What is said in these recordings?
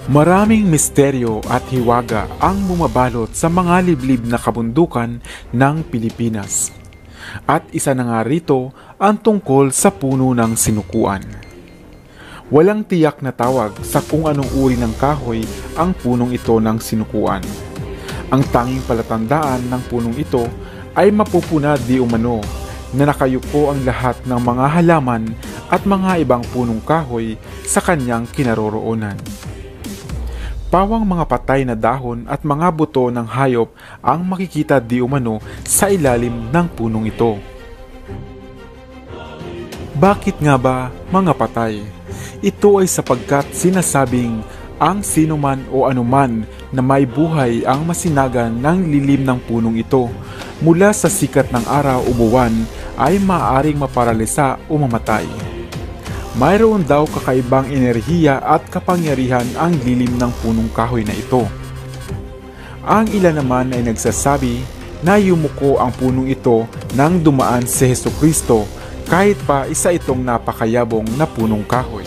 Maraming misteryo at hiwaga ang bumabalot sa mga liblib na kabundukan ng Pilipinas. At isa na nga rito ang tungkol sa puno ng sinukuan. Walang tiyak na tawag sa kung anong uri ng kahoy ang punong ito ng sinukuan. Ang tanging palatandaan ng punong ito ay mapupuna di umano na nakayuko ang lahat ng mga halaman at mga ibang punong kahoy sa kanyang kinaroroonan. Pawang mga patay na dahon at mga buto ng hayop ang makikita di umano sa ilalim ng punong ito. Bakit nga ba mga patay? Ito ay sapagkat sinasabing ang sinuman o anuman na may buhay ang masinagan ng lilim ng punong ito mula sa sikat ng araw o buwan ay maaaring maparalisa o mamatay. Mayroon daw kakaibang enerhiya at kapangyarihan ang lilim ng punong kahoy na ito. Ang ilan naman ay nagsasabi na yumuko ang punong ito nang dumaan si Hesukristo kahit pa isa itong napakayabong na punong kahoy.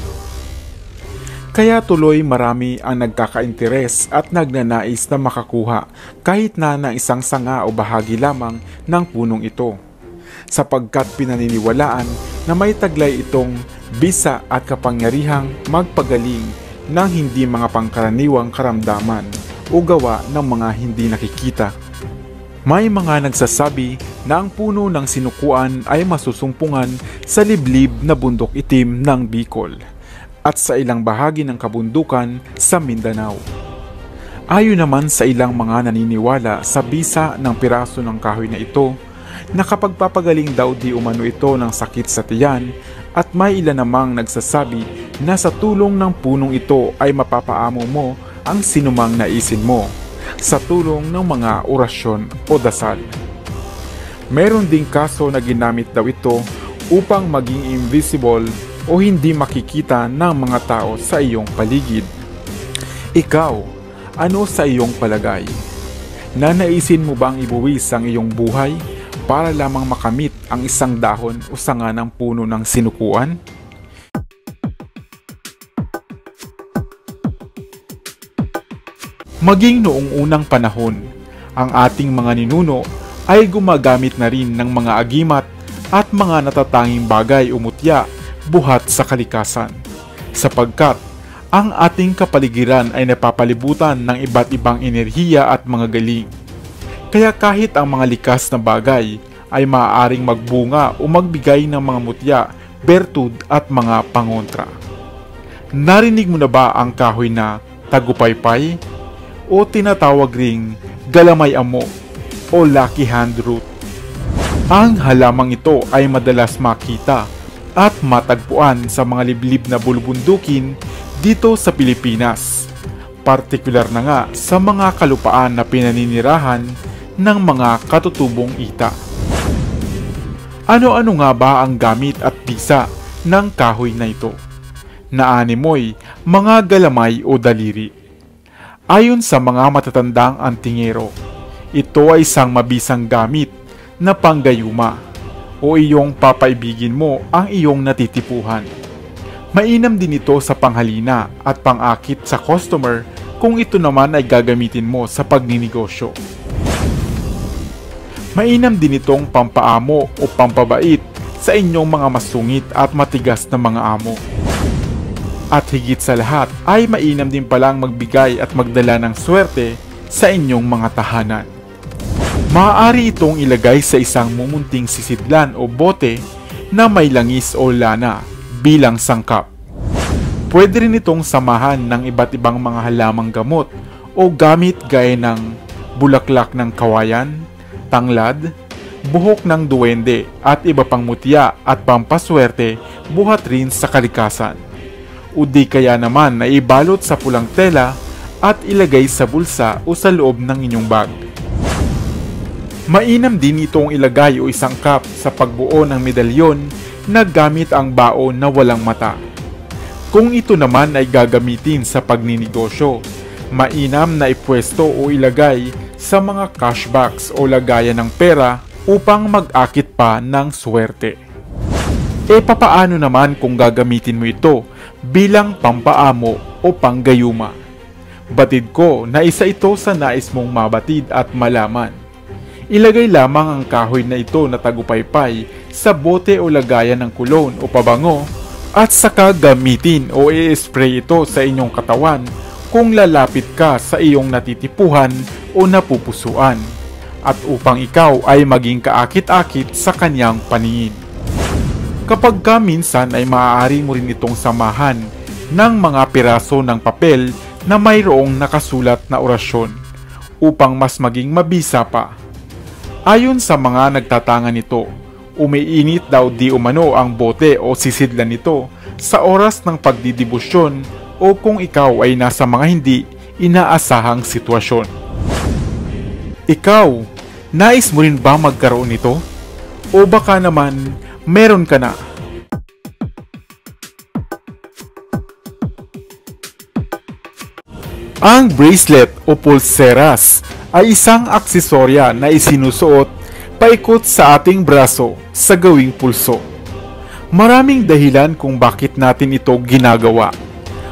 Kaya tuloy marami ang nagkakainteres at nagnanais na makakuha kahit na ng isang sanga o bahagi lamang ng punong ito, sapagkat pinaniniwalaan na may taglay itong bisa at kapangyarihang magpagaling ng hindi mga pangkaraniwang karamdaman o gawa ng mga hindi nakikita. May mga nagsasabi na ang puno ng sinukuan ay masusumpungan sa liblib na bundok itim ng Bicol at sa ilang bahagi ng kabundukan sa Mindanao. Ayon naman sa ilang mga naniniwala sa bisa ng piraso ng kahoy na ito, nakapagpapagaling daw di umano ito ng sakit sa tiyan at may ilan namang nagsasabi na sa tulong ng punong ito ay mapapaamo mo ang sinumang naisin mo sa tulong ng mga orasyon o dasal. Meron ding kaso na ginamit daw ito upang maging invisible o hindi makikita ng mga tao sa iyong paligid. Ikaw, ano sa iyong palagay? Nanaisin mo bang ibuwis ang iyong buhay para lamang makamit ang isang dahon o sanga ng puno ng sinukuan? Maging noong unang panahon, ang ating mga ninuno ay gumagamit na rin ng mga agimat at mga natatanging bagay o mutya buhat sa kalikasan, sapagkat ang ating kapaligiran ay napapalibutan ng iba't ibang enerhiya at mga galing. Kaya kahit ang mga likas na bagay ay maaaring magbunga o magbigay ng mga mutya, bertud at mga pangontra. Narinig mo na ba ang kahoy na tagupaypay o tinatawag ring galamay amo o lucky hand root? Ang halamang ito ay madalas makita at matagpuan sa mga liblib na bulubundukin dito sa Pilipinas, partikular na nga sa mga kalupaan na pinaninirahan ng mga katutubong ita. Ano-ano nga ba ang gamit at bisa ng kahoy na ito? Naanimoy, mga galamay o daliri. Ayon sa mga matatandang antingero, ito ay isang mabisang gamit na panggayuma o iyong papaibigin mo ang iyong natitipuhan. Mainam din ito sa panghalina at pangakit sa customer kung ito naman ay gagamitin mo sa pagninegosyo. Mainam din itong pampaamo o pampabait sa inyong mga masungit at matigas na mga amo. At higit sa lahat ay mainam din palang magbigay at magdala ng swerte sa inyong mga tahanan. Maaari itong ilagay sa isang mumunting sisidlan o bote na may langis o lana bilang sangkap. Pwede rin itong samahan ng iba't ibang mga halamang gamot o gamit gaya ng bulaklak ng kawayan, tanglad, buhok ng duwende at iba pang mutya at pampaswerte buhat rin sa kalikasan. O di kaya naman na ibalot sa pulang tela at ilagay sa bulsa o sa loob ng inyong bag. Mainam din itong ilagay o isangkap sa pagbuo ng medalyon na gamit ang baon na walang mata. Kung ito naman ay gagamitin sa pagninegosyo, mainam na ipwesto o ilagay sa mga cash box o lagayan ng pera upang mag-akit pa ng swerte. E papaano naman kung gagamitin mo ito bilang pampaamo o panggayuma? Batid ko na isa ito sa nais mong mabatid at malaman. Ilagay lamang ang kahoy na ito na tagupaypay sa bote o lagayan ng kulon o pabango at saka gamitin o i-spray ito sa inyong katawan kung lalapit ka sa iyong natitipuhan o napupusuan at upang ikaw ay maging kaakit-akit sa kanyang paningin. Kapag ka minsan ay maaari mo rin itong samahan ng mga piraso ng papel na mayroong nakasulat na orasyon upang mas maging mabisa pa. Ayon sa mga nagtatangan nito, umiinit daw di umano ang bote o sisidlan nito sa oras ng pagdidibusyon o kung ikaw ay nasa mga hindi inaasahang sitwasyon. Ikaw, nais mo rin ba magkaroon nito? O baka naman meron ka na? Ang bracelet o pulseras ay isang aksesorya na isinusuot paikot sa ating braso sa gawing pulso. Maraming dahilan kung bakit natin ito ginagawa.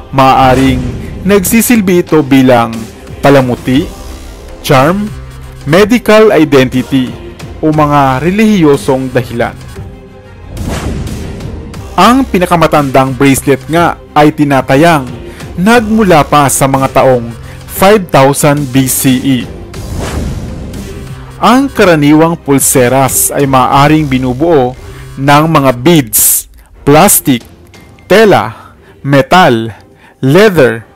Maaaring nagsisilbi ito bilang palamuti, charm, medical identity o mga relihiyosong dahilan. Ang pinakamatandang bracelet nga ay tinatayang nagmula pa sa mga taong 5000 BCE. Ang karaniwang pulseras ay maaaring binubuo ng mga beads, plastic, tela, metal, leather,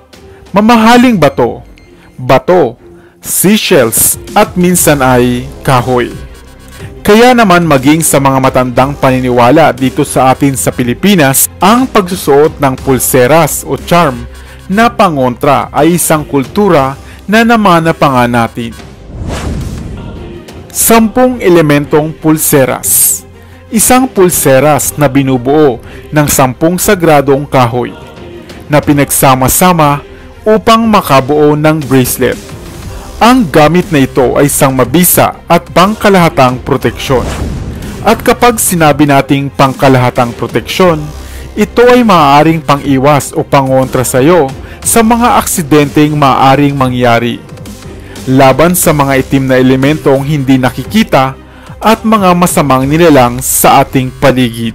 mamahaling bato, seashells at minsan ay kahoy. Kaya naman maging sa mga matandang paniniwala dito sa atin sa Pilipinas, ang pagsusuot ng pulseras o charm na pangontra ay isang kultura na namana pa nga natin. 10 elementong pulseras. Isang pulseras na binubuo ng 10 sagradong kahoy na pinagsama-sama upang makabuo ng bracelet. Ang gamit na ito ay isang mabisa at pangkalahatang proteksyon. At kapag sinabi nating pangkalahatang proteksyon, ito ay maaaring pang-iwas o pangontra sa iyo sa mga aksidenteng maaaring mangyari, laban sa mga itim na elementong hindi nakikita at mga masamang nilalang sa ating paligid.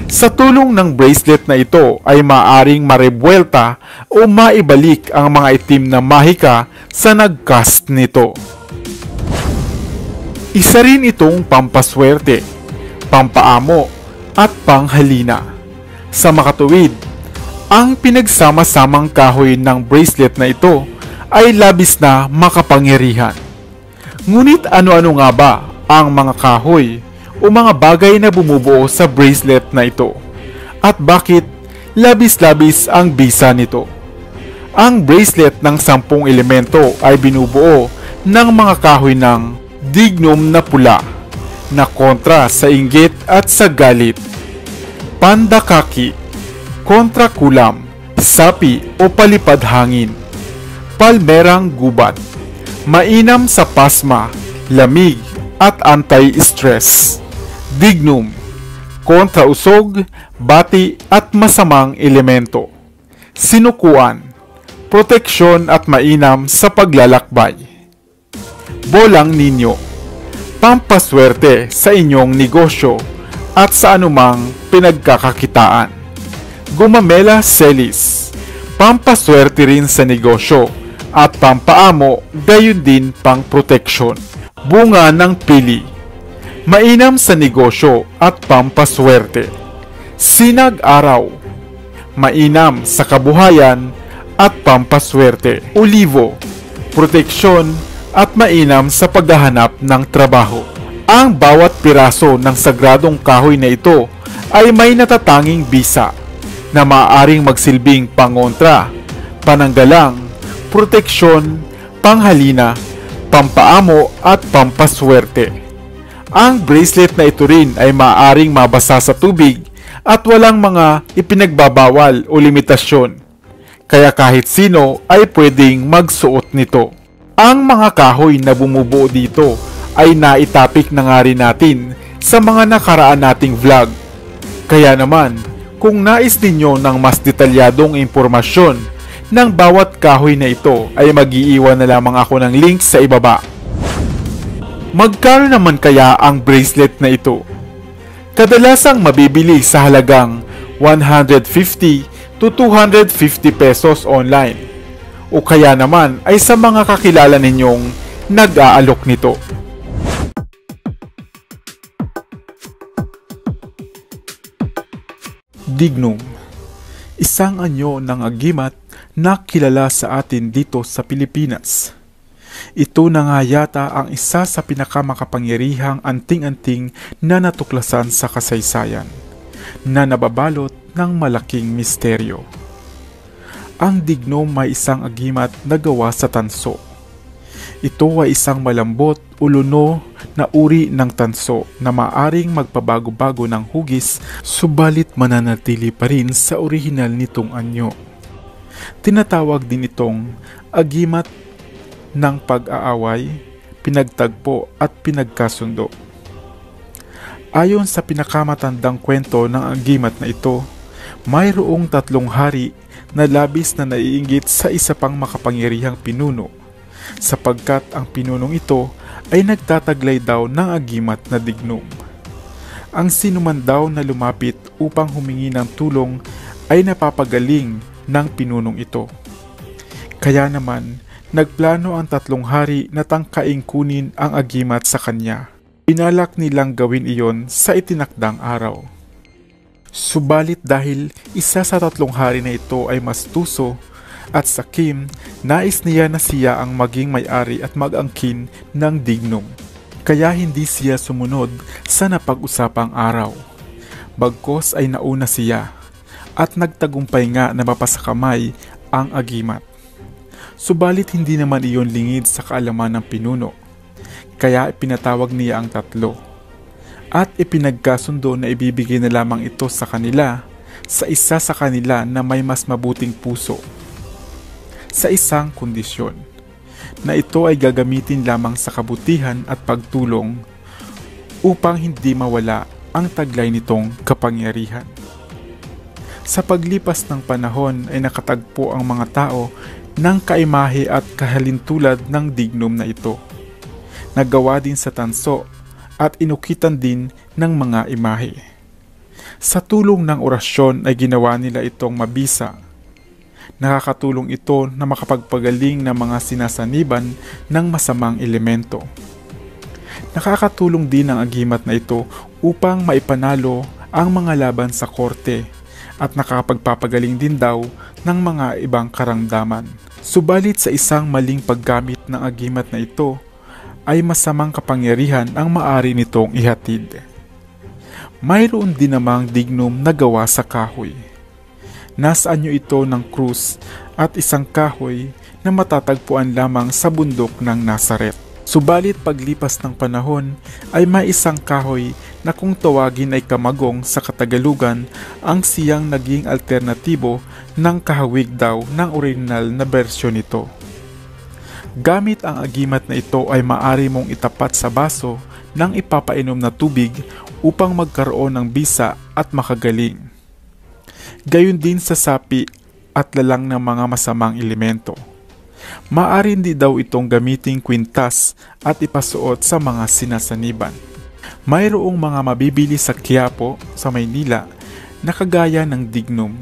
Sa tulong ng bracelet na ito ay maaaring marebuelta o maibalik ang mga itim na mahika sa nagcast nito. Isa rin itong pampaswerte, pampaamo at panghalina. Sa makatuwid, ang pinagsama-samang kahoy ng bracelet na ito ay labis na makapangyarihan. Ngunit ano-ano nga ba ang mga kahoy o mga bagay na bumubuo sa bracelet na ito? At bakit labis-labis ang bisa nito? Ang bracelet ng 10 elemento ay binubuo ng mga kahoy ng dignum na pula na kontra sa inggit at sa galit, pandakaki, kontra kulam, sapi o palipad hangin, palmerang gubat, mainam sa pasma, lamig at anti-stress, dignum, kontra usog, bati at masamang elemento, sinukuan, proteksyon at mainam sa paglalakbay, bolang ninyo, pampaswerte sa inyong negosyo at sa anumang pinagkakakitaan. Gumamela Celis, pampaswerte rin sa negosyo at pampaamo, gayon din pang proteksyon. Bunga ng pili, mainam sa negosyo at pampaswerte. Sinag araw, mainam sa kabuhayan at pampaswerte. Olivo, proteksyon at mainam sa paghahanap ng trabaho. Ang bawat piraso ng sagradong kahoy na ito ay may natatanging bisa na maaaring magsilbing pangontra, pananggalang, proteksyon, panghalina, pampaamo at pampaswerte. Ang bracelet na ito rin ay maaaring mabasa sa tubig at walang mga ipinagbabawal o limitasyon. Kaya kahit sino ay pwedeng magsuot nito. Ang mga kahoy na bumubuo dito ay naitapik na nga rin natin sa mga nakaraan nating vlog. Kaya naman, kung nais ninyo ng mas detalyadong impormasyon ng bawat kahoy na ito ay mag-iiwan na lamang ako ng link sa ibaba. Magkano naman kaya ang bracelet na ito? Kadalasang mabibili sa halagang 150 to 250 pesos online, o kaya naman ay sa mga kakilala ninyong nag-aalok nito. Dignum, isang anyo ng agimat na kilala sa atin dito sa Pilipinas. Ito na nga yata ang isa sa pinakamakapangyarihang anting-anting na natuklasan sa kasaysayan, na nababalot ng malaking misteryo. Ang dignum ay isang agimat na gawa sa tanso. Ito ay isang malambot o luno na uri ng tanso na maaring magpabago-bago ng hugis, subalit mananatili pa rin sa orihinal nitong anyo. Tinatawag din itong agimat ng pag-aaway, pinagtagpo at pinagkasundo. Ayon sa pinakamatandang kwento ng agimat na ito, mayroong 3 hari na labis na naiinggit sa isa pang makapangyarihang pinuno, sapagkat ang pinunong ito ay nagtataglay daw ng agimat na dignum. Ang sinuman daw na lumapit upang humingi ng tulong ay napapagaling ng pinunong ito. Kaya naman, nagplano ang 3 hari na tangkaing kunin ang agimat sa kanya. Pinalak nilang gawin iyon sa itinakdang araw. Subalit dahil isa sa 3 hari na ito ay mastuso at sakim, nais niya na siya ang maging may-ari at mag-angkin ng dignum. Kaya hindi siya sumunod sa napag-usapang araw. Bagkos ay nauna siya at nagtagumpay nga na mapasakamay ang agimat. Subalit hindi naman iyon lingid sa kaalaman ng pinuno, kaya ipinatawag niya ang 3 at ipinagkasundo na ibibigay na lamang ito sa kanila, sa isa sa kanila na may mas mabuting puso, sa isang kondisyon, na ito ay gagamitin lamang sa kabutihan at pagtulong upang hindi mawala ang taglay nitong kapangyarihan. Sa paglipas ng panahon ay nakatagpo ang mga tao ng kaimahe at kahalintulad ng dignum na ito. Nagawa din sa tanso at inukitan din ng mga imahe. Sa tulong ng orasyon ay ginawa nila itong mabisa. Nakakatulong ito na makapagpagaling ng mga sinasaniban ng masamang elemento. Nakakatulong din ang agimat na ito upang maipanalo ang mga laban sa korte at nakakapagpapagaling din daw ng mga ibang karamdaman. Subalit sa isang maling paggamit ng agimat na ito ay masamang kapangyarihan ang maaari nitong ihatid. Mayroon din namang dignum na gawa sa kahoy. Nasa anyo ito ng krus at isang kahoy na matatagpuan lamang sa bundok ng Nazaret. Subalit paglipas ng panahon ay may isang kahoy na kung tawagin ay kamagong sa Katagalugan ang siyang naging alternatibo ng kahawig daw ng original na bersyon nito. Gamit ang agimat na ito ay maaari mong itapat sa baso ng ipapainom na tubig upang magkaroon ng bisa at makagaling. Gayon din sa sapi at lalang ng mga masamang elemento. Maaari din daw itong gamiting kwintas at ipasuot sa mga sinasaniban. Mayroong mga mabibili sa Quiapo sa Maynila na kagaya ng dignum.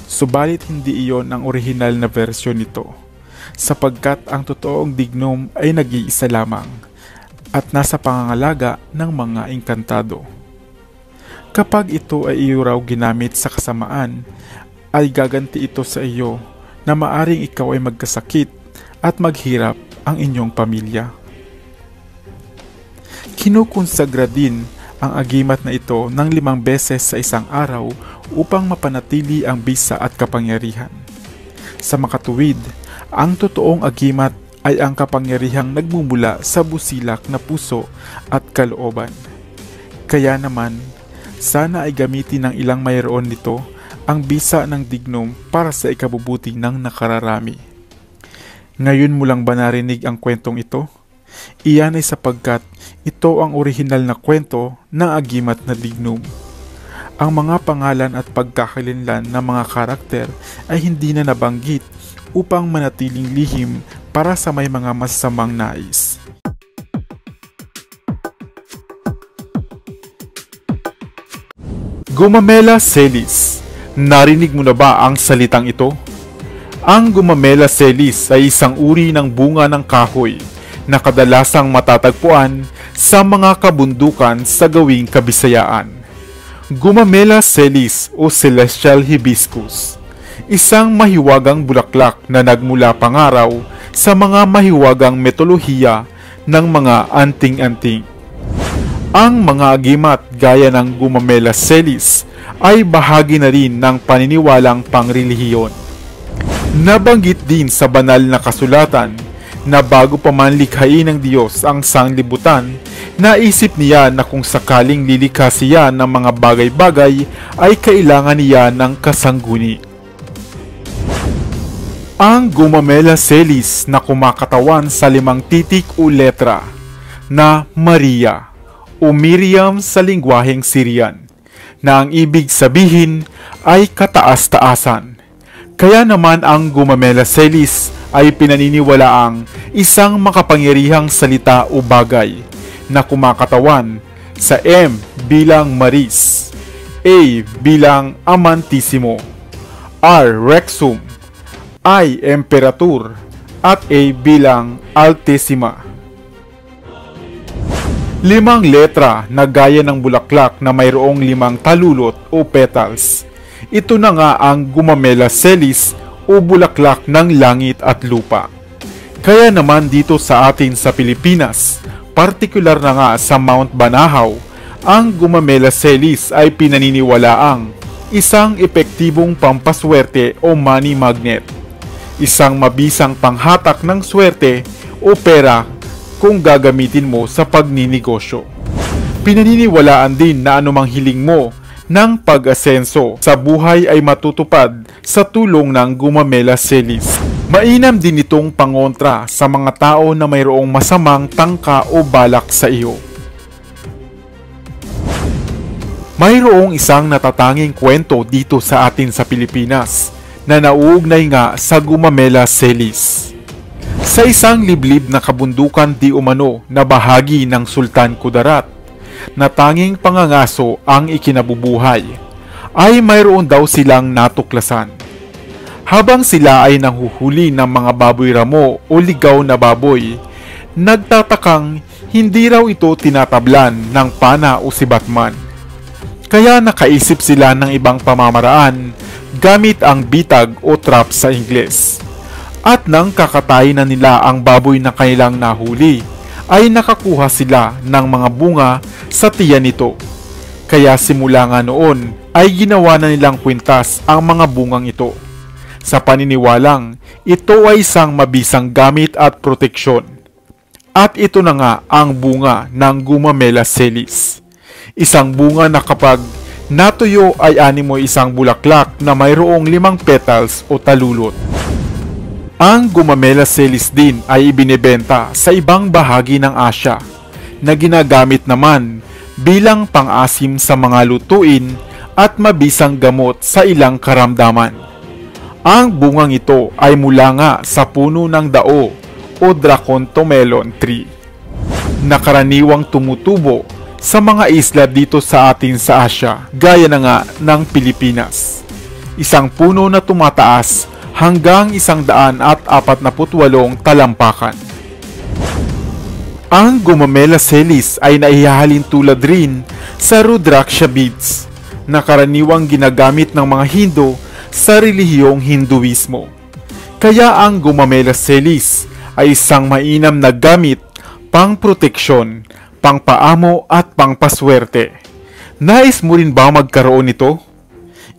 Subalit hindi iyon ang orihinal na versyon nito, sapagkat ang totoong dignum ay nag-iisa lamang at nasa pangangalaga ng mga engkantado. Kapag ito ay iyo raw ginamit sa kasamaan, ay gaganti ito sa iyo na maaring ikaw ay magkasakit at maghirap ang inyong pamilya. Kinukonsagra din ang agimat na ito ng 5 beses sa isang araw upang mapanatili ang bisa at kapangyarihan. Sa makatuwid, ang totoong agimat ay ang kapangyarihang nagmumula sa busilak na puso at kalooban. Kaya naman, sana ay gamitin ng ilang mayroon nito ang bisa ng dignum para sa ikabubuti ng nakararami. Ngayon mo lang ba narinig ang kwentong ito? Iyan ay sapagkat ito ang orihinal na kwento ng agimat na dignum. Ang mga pangalan at pagkakalinlan ng mga karakter ay hindi na nabanggit upang manatiling lihim para sa may mga masasamang nais. Gumamela Celis. Narinig mo na ba ang salitang ito? Ang Gumamela Celis ay isang uri ng bunga ng kahoy na kadalasang matatagpuan sa mga kabundukan sa gawing Kabisayaan. Gumamela Celis o Celestial Hibiscus, isang mahiwagang bulaklak na nagmula pangaraw sa mga mahiwagang metolohiya ng mga anting-anting. Ang mga agimat gaya ng Gumamela Celis ay bahagi na rin ng paniniwalang pangrelihiyon. Nabanggit din sa banal na kasulatan na bago pa man likhain ng Diyos ang sanglibutan, naisip niya na kung sakaling lilikha siya ng mga bagay-bagay ay kailangan niya ng kasangguni. Ang Gumamela Celis na kumakatawan sa 5 titik o letra na Maria o Miriam sa lingwaheng Syrian, na ang ibig sabihin ay kataas-taasan. Kaya naman ang Gumamela Celis ay pinaniniwalaang isang makapangyarihang salita o bagay na kumakatawan sa M bilang Maris, A bilang Amantissimo, R Rexum, I Imperator, at A bilang Altissima. 5 letra na gaya ng bulaklak na mayroong 5 talulot o petals. Ito na nga ang Gumamela Celis o bulaklak ng langit at lupa. Kaya naman dito sa atin sa Pilipinas, partikular na nga sa Mount Banahaw, ang Gumamela Celis ay pinaniniwalaang isang epektibong pampaswerte o money magnet, isang mabisang panghatak ng swerte o pera kung gagamitin mo sa pagninegosyo. Pinaniniwalaan din na anumang hiling mo ng pag-asenso sa buhay ay matutupad sa tulong ng Gumamela Celis. Mainam din itong pangontra sa mga tao na mayroong masamang tangka o balak sa iyo. Mayroong isang natatanging kwento dito sa atin sa Pilipinas na nauugnay nga sa Gumamela Celis. Sa isang liblib na kabundukan di umano na bahagi ng Sultan Kudarat, na tanging pangangaso ang ikinabubuhay, ay mayroon daw silang natuklasan. Habang sila ay nanghuhuli ng mga baboy ramo o ligaw na baboy, nagtatakang hindi raw ito tinatablan ng pana o sibatman. Kaya nakaisip sila ng ibang pamamaraan gamit ang bitag o trap sa Ingles. At nang kakatay na nila ang baboy na kanilang nahuli, ay nakakuha sila ng mga bunga sa tiyan nito. Kaya simula nga noon ay ginawa na nilang kwintas ang mga bungang ito, sa paniniwalang ito ay isang mabisang gamit at proteksyon. At ito na nga ang bunga ng Gumamela Celis. Isang bunga na kapag natuyo ay animo isang bulaklak na mayroong 5 petals o talulot. Ang Gumamela Celis din ay ibinebenta sa ibang bahagi ng Asya na ginagamit naman bilang pang-asim sa mga lutuin at mabisang gamot sa ilang karamdaman. Ang bungang ito ay mula nga sa puno ng dao o Dracontomelon tree, na karaniwang tumutubo sa mga isla dito sa atin sa Asya, gaya na nga ng Pilipinas. Isang puno na tumataas hanggang 148 talampakan. Ang Gumamela Celis ay naihahalin tulad rin sa Rudraksha beads na karaniwang ginagamit ng mga Hindu sa relihiyong Hinduismo. Kaya ang Gumamela Celis ay isang mainam na gamit pang proteksyon, pangpaamo at pangpaswerte. Nais mo rin ba magkaroon nito?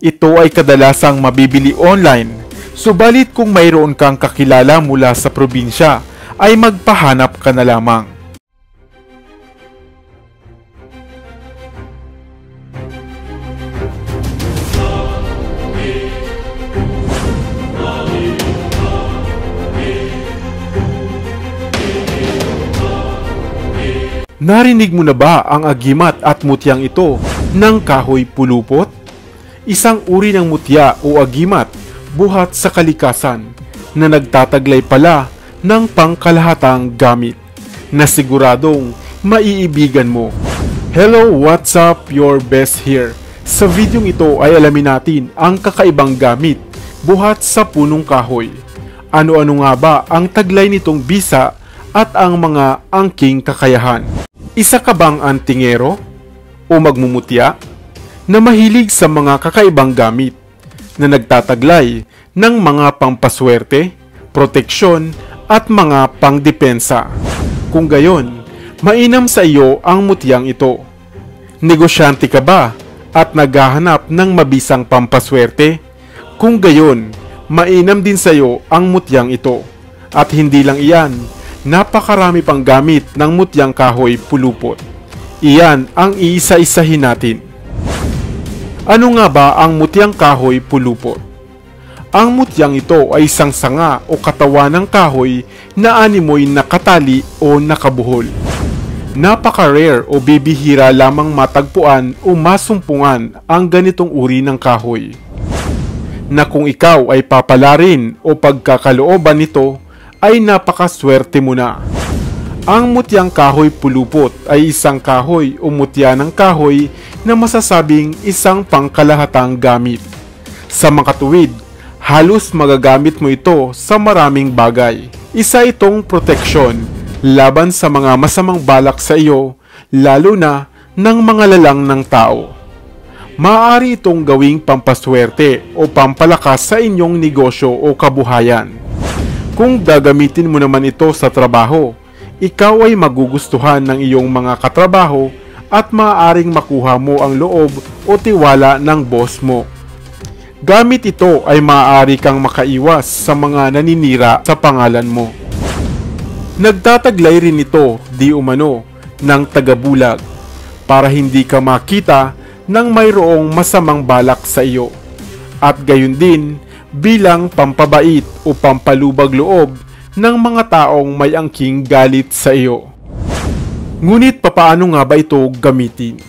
Ito ay kadalasang mabibili online. Subalit kung mayroon kang kakilala mula sa probinsya, ay magpahanap ka na lamang. Narinig mo na ba ang agimat at mutyang ito ng kahoy pulupot? Isang uri ng mutya o agimat buhat sa kalikasan na nagtataglay pala ng pangkalahatang gamit na siguradong maiibigan mo. Hello, what's up? Your best here. Sa videong ito ay alamin natin ang kakaibang gamit buhat sa punong kahoy. Ano-ano nga ba ang taglay nitong bisa at ang mga angking kakayahan? Isa ka bang antingero o magmumutya na mahilig sa mga kakaibang gamit na nagtataglay ng mga pampaswerte, proteksyon at mga pangdepensa? Kung gayon, mainam sa iyo ang mutyang ito. Negosyante ka ba at naghahanap ng mabisang pampaswerte? Kung gayon, mainam din sa iyo ang mutyang ito. At hindi lang iyan, napakarami pang gamit ng mutyang kahoy pulupot. Iyan ang iisa-isahin natin. Ano nga ba ang mutyang kahoy pulupot? Ang mutyang ito ay isang sanga o katawan ng kahoy na animoy nakatali o nakabuhol. Napaka-rare o bibihira lamang matagpuan o masumpungan ang ganitong uri ng kahoy. Na kung ikaw ay papalarin o pagkakalooban nito, ay napakaswerte mo na. Ang mutyang kahoy pulupot ay isang kahoy o mutya ng kahoy na masasabing isang pangkalahatang gamit. Sa makatuwid, halos magagamit mo ito sa maraming bagay. Isa itong proteksyon laban sa mga masamang balak sa iyo, lalo na ng mga lalang ng tao. Maaari itong gawing pampaswerte o pampalakas sa inyong negosyo o kabuhayan. Kung gagamitin mo naman ito sa trabaho, ikaw ay magugustuhan ng iyong mga katrabaho at maaaring makuha mo ang loob o tiwala ng boss mo. Gamit ito ay maaari kang makaiwas sa mga naninira sa pangalan mo. Nagtataglay rin ito di umano ng tagabulag para hindi ka makita ng mayroong masamang balak sa iyo. At gayon din bilang pampabait o pampalubag loob ng mga taong may angking galit sa iyo. Ngunit papaano nga ba ito gamitin?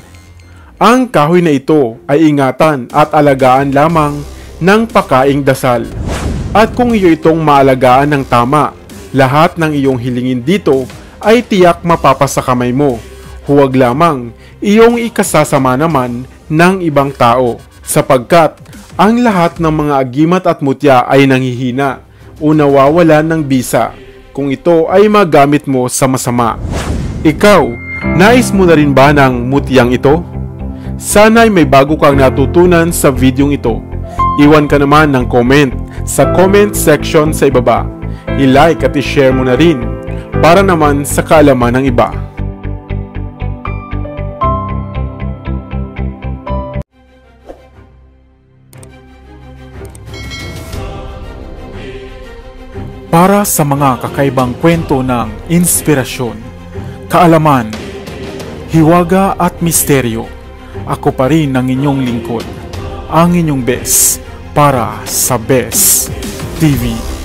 Ang kahoy na ito ay ingatan at alagaan lamang ng pakaing dasal. At kung iyo itong maalagaan ng tama, lahat ng iyong hilingin dito ay tiyak mapapasa kamay mo. Huwag lamang iyong ikasasama naman ng ibang tao, sapagkat ang lahat ng mga agimat at mutya ay nanghihina o nawawala ng bisa kung ito ay magamit mo sa masama. Ikaw, nais mo na rin ba ng mutyang ito? Sana'y may bago kang natutunan sa videong ito. Iwan ka naman ng comment sa comment section sa ibaba. I-like at i-share mo na rin para naman sa kaalaman ng iba. Para sa mga kakaibang kwento ng inspirasyon, kaalaman, hiwaga at misteryo, ako pa rin ang inyong lingkod, ang inyong best para sa Best TV.